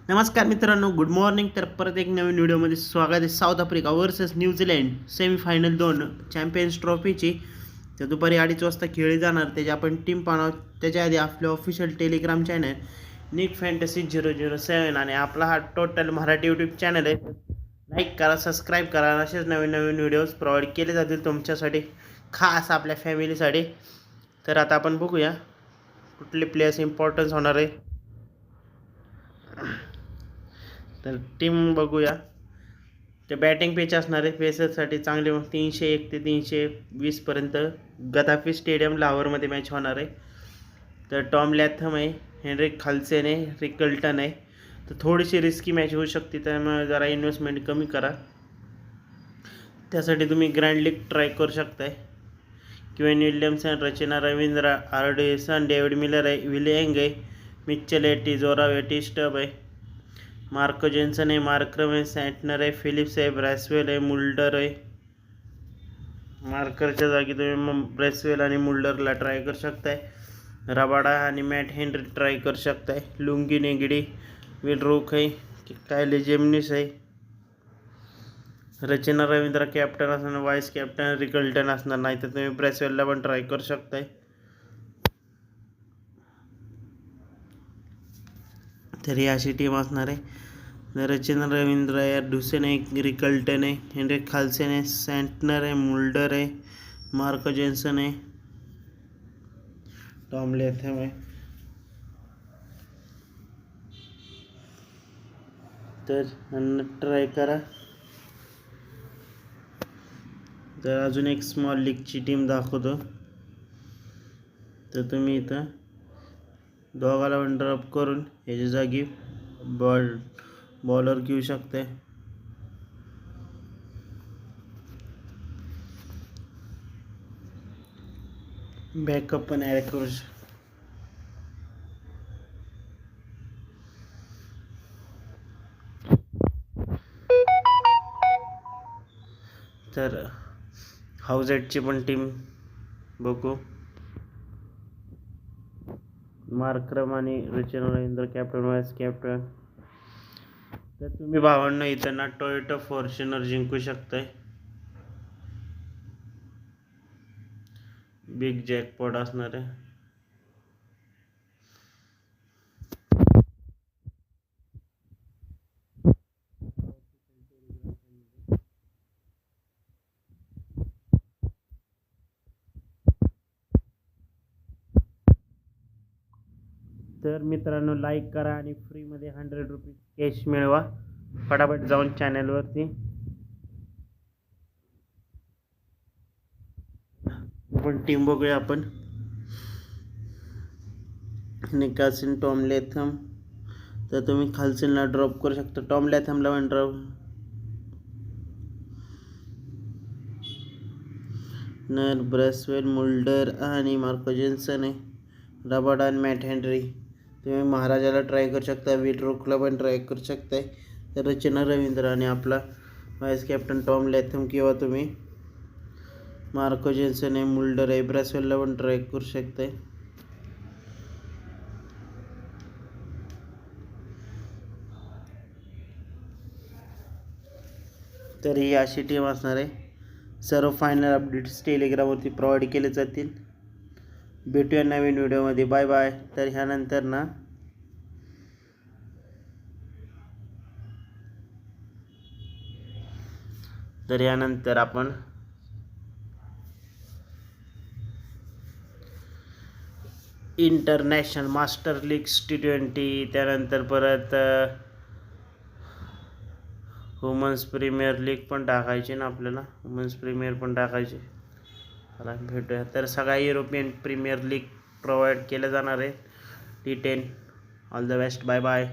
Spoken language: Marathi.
नमस्कार मित्रांनो, गुड मॉर्निंग. तर परत एक नवीन व्हिडिओमध्ये स्वागत आहे. South Africa versus New Zealand semifinal 2 champions ट्रॉफीची तर दुपारी 2:30 वाजता खेळली जाणार. त्याची आपण टीम पाहणार. त्याच्या आधी आपलं ऑफिशियल टेलिग्राम चॅनल निक फॅन्टसी 007 आणि आपला हा टोटल मराठी यूट्यूब चॅनल आहे. लाईक करा, सबस्क्राईब करा. असेच नवीन नवीन व्हिडिओज प्रोव्हाइड केले जातील तुमच्यासाठी, खास आपल्या फॅमिलीसाठी. तर आता आपण बघूया कुठले प्लेयर्स इम्पॉर्टन्स होणार आहे. तर टीम बघूया. ते बॅटिंग पिच असणार आहे. पेसरसाठी चांगले 301 ते 320 गदाफी स्टेडियम लाहोरमध्ये मॅच होणार आहे. तर टॉम लॅथम आहे, हेनरिक खालसेन आहे, रिकल्टन आहे. तर थोडीशी रिस्की मॅच होऊ शकते, त्यामुळे जरा इन्व्हेस्टमेंट कमी करा. त्यासाठी तुम्ही ग्रँड लीग ट्राय करू शकताय. क्वेन विल्यमसन, रचना रवींद्र, आर्डेसन, डेव्हिड मिलर आहे, विलियंग आहे, मिच्चल आहे, टिजोरा आहे, टी-स्टब आहे, मार्को जेन्सन आहे, मार्क्रम आहे, सँटनर आहे, फिलिप्स आहे, ब्रॅसवेल आहे, मुल्डर आहे. मार्करच्या जागी तुम्ही ब्रॅसवेल आणि मुल्डरला ट्राय करू शकताय. रबाडा आणि मॅट हेनरी ट्राय करू शकताय. लुंगी नेगडी, विल रोक आहे, कायले जेमनिस आहे, रचना रवींद्र कॅप्टन असणार, व्हाईस कॅप्टन रिकल्टन असणार. नाही तर तुम्ही ब्रॅसवेलला पण ट्राय करू शकताय. तर ही अशी टीम असणार आहे. रचना रवींद्र आहे, डुसेन आहे, रिकल्टन आहे, हेनरिक खालसेन आहे, सँटनर आहे, मुल्डर आहे, मार्को जेन्सन आहे, टॉम लॅथम आहे. तर ट्राय करा. तर अजून एक स्मॉल लीगची टीम दाखवतो. तर तुम्ही इथं दोघाला पण ड्रॉप करून याच्या जागी बॉलर घेऊ शकते. बॅकअप पण ॲड करू तर हाऊस एटची पण टीम बघू. मार्क्रम आणि रचना रवींद्र कॅप्टन, व्हाईस कॅप्टन. तर तुम्ही भावांना इथं ना टोयोटा फॉर्च्युनर जिंकू शकताय. बिग जॅकपॉट असणार आहे. तर मित्रांनो, लाईक करा आणि फ्रीमध्ये 100 रुपीज कॅश मिळवा. फटाफट जाऊन चॅनलवरती पण टीम बघूया आपण. निकासिन, टॉम लॅथम. तर तुम्ही खालसीनला ड्रॉप करू शकता. टॉम लॅथमला पण ड्रॉप, नर, ब्रॅसवेल, मुल्डर आणि मार्को जेन्सन आहे, रबाडा आणि मॅट हेनरी. तुम्ही महाराजाला ट्राय करू शकता, विल रोकला पण ट्राय करू शकताय. तर रचना रवींद्र आणि आपला व्हाईस कॅप्टन टॉम लॅथम किंवा तुम्ही मार्को जेन्सन आहे, मुल्डर आहे, ब्रॅसवेलला पण ट्राय करू शकताय. तर ही अशी टीम असणार आहे. सर्व फायनल अपडेट्स टेलिग्रामवरती प्रोव्हाइड केले जातील. भेटूया नवीन व्हिडिओमध्ये. Bye bye. तर ह्यानंतर ना यानंतर आपण इंटरनॅशनल मास्टर लीग T20, त्यानंतर परत वुमन्स प्रीमियर लीग पण टाकायची ना आपल्याला. वुमन्स प्रीमियर पण टाकायची. चला भेटूया. तर सगळ्या युरोपियन प्रीमियर लीग प्रोव्हाइड केले जाणार आहे. T10. All the best. Bye bye.